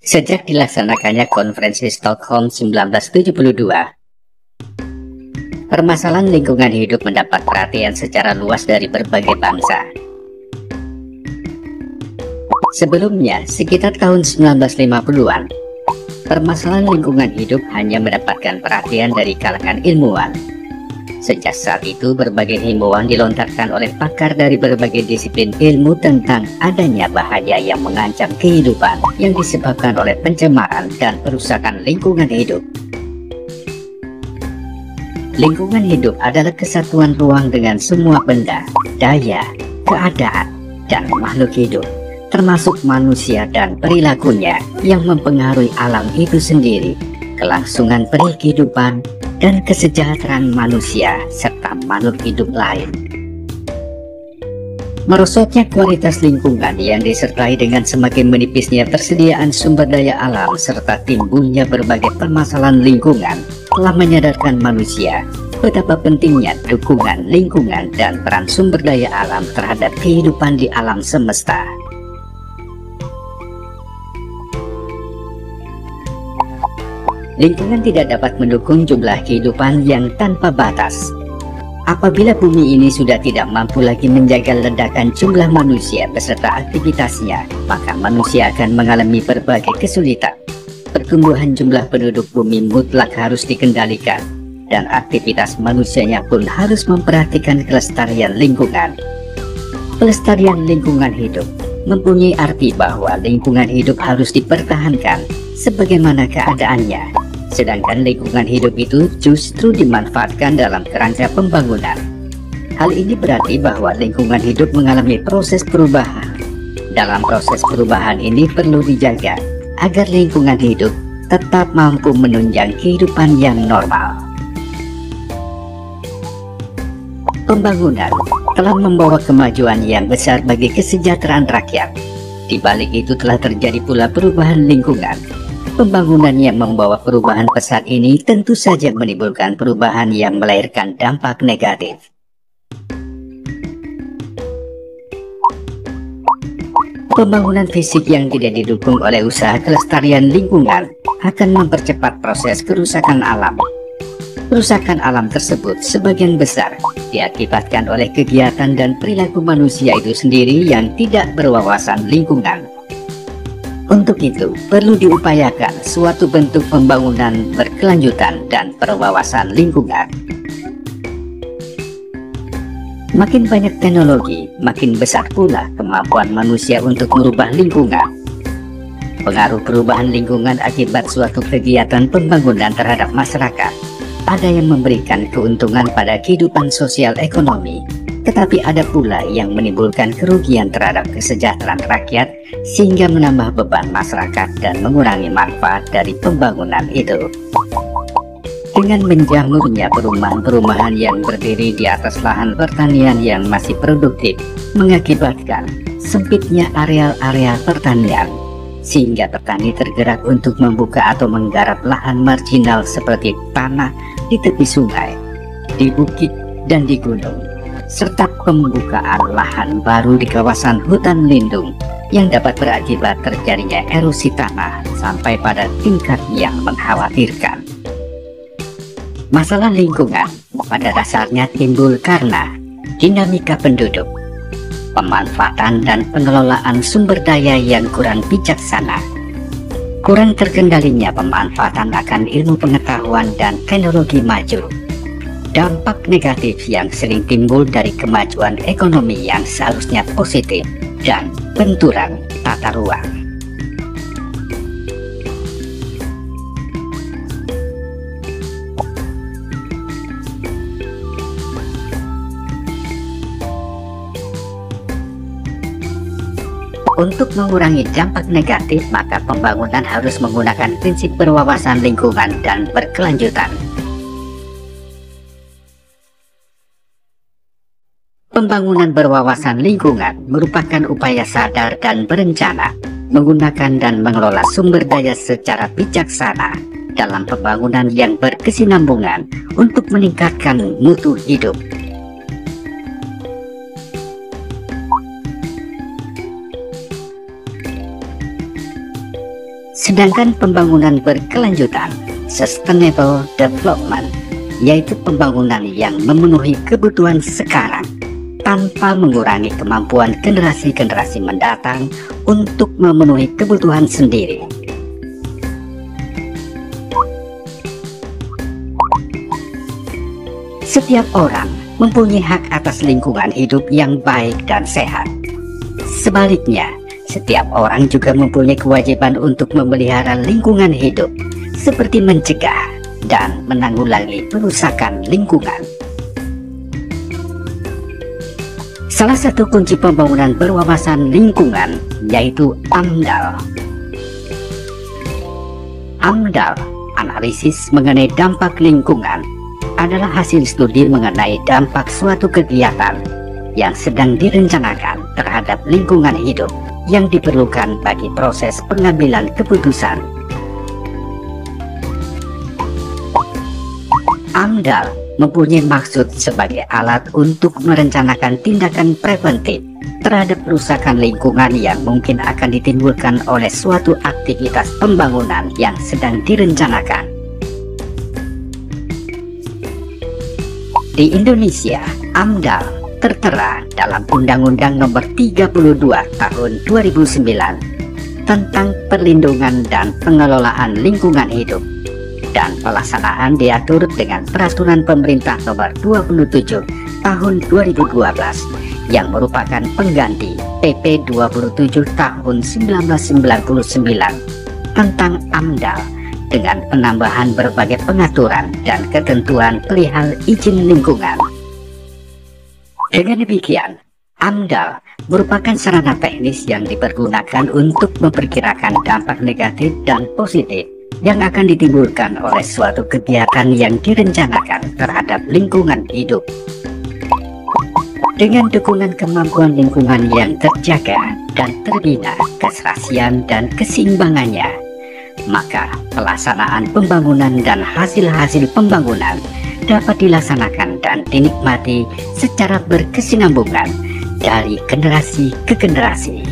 Sejak dilaksanakannya Konferensi Stockholm 1972, permasalahan lingkungan hidup mendapat perhatian secara luas dari berbagai bangsa. Sebelumnya, sekitar tahun 1950-an, permasalahan lingkungan hidup hanya mendapatkan perhatian dari kalangan ilmuwan. Sejak saat itu, berbagai himbauan dilontarkan oleh pakar dari berbagai disiplin ilmu tentang adanya bahaya yang mengancam kehidupan yang disebabkan oleh pencemaran dan perusakan lingkungan hidup. Lingkungan hidup adalah kesatuan ruang dengan semua benda, daya, keadaan, dan makhluk hidup, termasuk manusia dan perilakunya yang mempengaruhi alam itu sendiri, kelangsungan kehidupan, dan kesejahteraan manusia serta makhluk hidup lain. Merosotnya kualitas lingkungan yang disertai dengan semakin menipisnya persediaan sumber daya alam serta timbulnya berbagai permasalahan lingkungan telah menyadarkan manusia betapa pentingnya dukungan lingkungan dan peran sumber daya alam terhadap kehidupan di alam semesta. Lingkungan tidak dapat mendukung jumlah kehidupan yang tanpa batas. Apabila bumi ini sudah tidak mampu lagi menjaga ledakan jumlah manusia beserta aktivitasnya, maka manusia akan mengalami berbagai kesulitan. Pertumbuhan jumlah penduduk bumi mutlak harus dikendalikan, dan aktivitas manusianya pun harus memperhatikan kelestarian lingkungan. Pelestarian lingkungan hidup mempunyai arti bahwa lingkungan hidup harus dipertahankan sebagaimana keadaannya, sedangkan lingkungan hidup itu justru dimanfaatkan dalam kerangka pembangunan. Hal ini berarti bahwa lingkungan hidup mengalami proses perubahan. Dalam proses perubahan ini perlu dijaga agar lingkungan hidup tetap mampu menunjang kehidupan yang normal. Pembangunan telah membawa kemajuan yang besar bagi kesejahteraan rakyat. Di balik itu telah terjadi pula perubahan lingkungan. Pembangunan yang membawa perubahan pesat ini tentu saja menimbulkan perubahan yang melahirkan dampak negatif. Pembangunan fisik yang tidak didukung oleh usaha kelestarian lingkungan akan mempercepat proses kerusakan alam. Kerusakan alam tersebut sebagian besar diakibatkan oleh kegiatan dan perilaku manusia itu sendiri yang tidak berwawasan lingkungan. Untuk itu, perlu diupayakan suatu bentuk pembangunan berkelanjutan dan berwawasan lingkungan. Makin banyak teknologi, makin besar pula kemampuan manusia untuk merubah lingkungan. Pengaruh perubahan lingkungan akibat suatu kegiatan pembangunan terhadap masyarakat ada yang memberikan keuntungan pada kehidupan sosial ekonomi, tetapi ada pula yang menimbulkan kerugian terhadap kesejahteraan rakyat sehingga menambah beban masyarakat dan mengurangi manfaat dari pembangunan itu. Dengan menjamurnya perumahan-perumahan yang berdiri di atas lahan pertanian yang masih produktif mengakibatkan sempitnya areal-areal pertanian, sehingga petani tergerak untuk membuka atau menggarap lahan marginal seperti tanah di tepi sungai, di bukit, dan di gunung, serta pembukaan lahan baru di kawasan hutan lindung yang dapat berakibat terjadinya erosi tanah sampai pada tingkat yang mengkhawatirkan. Masalah lingkungan pada dasarnya timbul karena dinamika penduduk, pemanfaatan dan pengelolaan sumber daya yang kurang bijaksana, kurang terkendalinya pemanfaatan akan ilmu pengetahuan dan teknologi maju, dampak negatif yang sering timbul dari kemajuan ekonomi yang seharusnya positif, dan benturan tata ruang. Untuk mengurangi dampak negatif, maka pembangunan harus menggunakan prinsip berwawasan lingkungan dan berkelanjutan. Pembangunan berwawasan lingkungan merupakan upaya sadar dan berencana, menggunakan dan mengelola sumber daya secara bijaksana dalam pembangunan yang berkesinambungan untuk meningkatkan mutu hidup. Sedangkan pembangunan berkelanjutan, sustainable development, yaitu pembangunan yang memenuhi kebutuhan sekarang tanpa mengurangi kemampuan generasi-generasi mendatang untuk memenuhi kebutuhan sendiri. Setiap orang mempunyai hak atas lingkungan hidup yang baik dan sehat. Sebaliknya, setiap orang juga mempunyai kewajiban untuk memelihara lingkungan hidup, seperti mencegah dan menanggulangi perusakan lingkungan. Salah satu kunci pembangunan berwawasan lingkungan yaitu AMDAL. AMDAL, analisis mengenai dampak lingkungan, adalah hasil studi mengenai dampak suatu kegiatan yang sedang direncanakan terhadap lingkungan hidup yang diperlukan bagi proses pengambilan keputusan. AMDAL mempunyai maksud sebagai alat untuk merencanakan tindakan preventif terhadap kerusakan lingkungan yang mungkin akan ditimbulkan oleh suatu aktivitas pembangunan yang sedang direncanakan. Di Indonesia, AMDAL tertera dalam Undang-Undang Nomor 32 Tahun 2009 tentang Perlindungan dan Pengelolaan Lingkungan Hidup, dan pelaksanaan diatur dengan Peraturan Pemerintah Nomor 27 Tahun 2012 yang merupakan pengganti PP 27 Tahun 1999 tentang AMDAL dengan penambahan berbagai pengaturan dan ketentuan perihal izin lingkungan. Dengan demikian, AMDAL merupakan sarana teknis yang dipergunakan untuk memperkirakan dampak negatif dan positif yang akan ditimbulkan oleh suatu kegiatan yang direncanakan terhadap lingkungan hidup. Dengan dukungan kemampuan lingkungan yang terjaga dan terbina keserasian dan keseimbangannya, maka pelaksanaan pembangunan dan hasil-hasil pembangunan dapat dilaksanakan dan dinikmati secara berkesinambungan dari generasi ke generasi.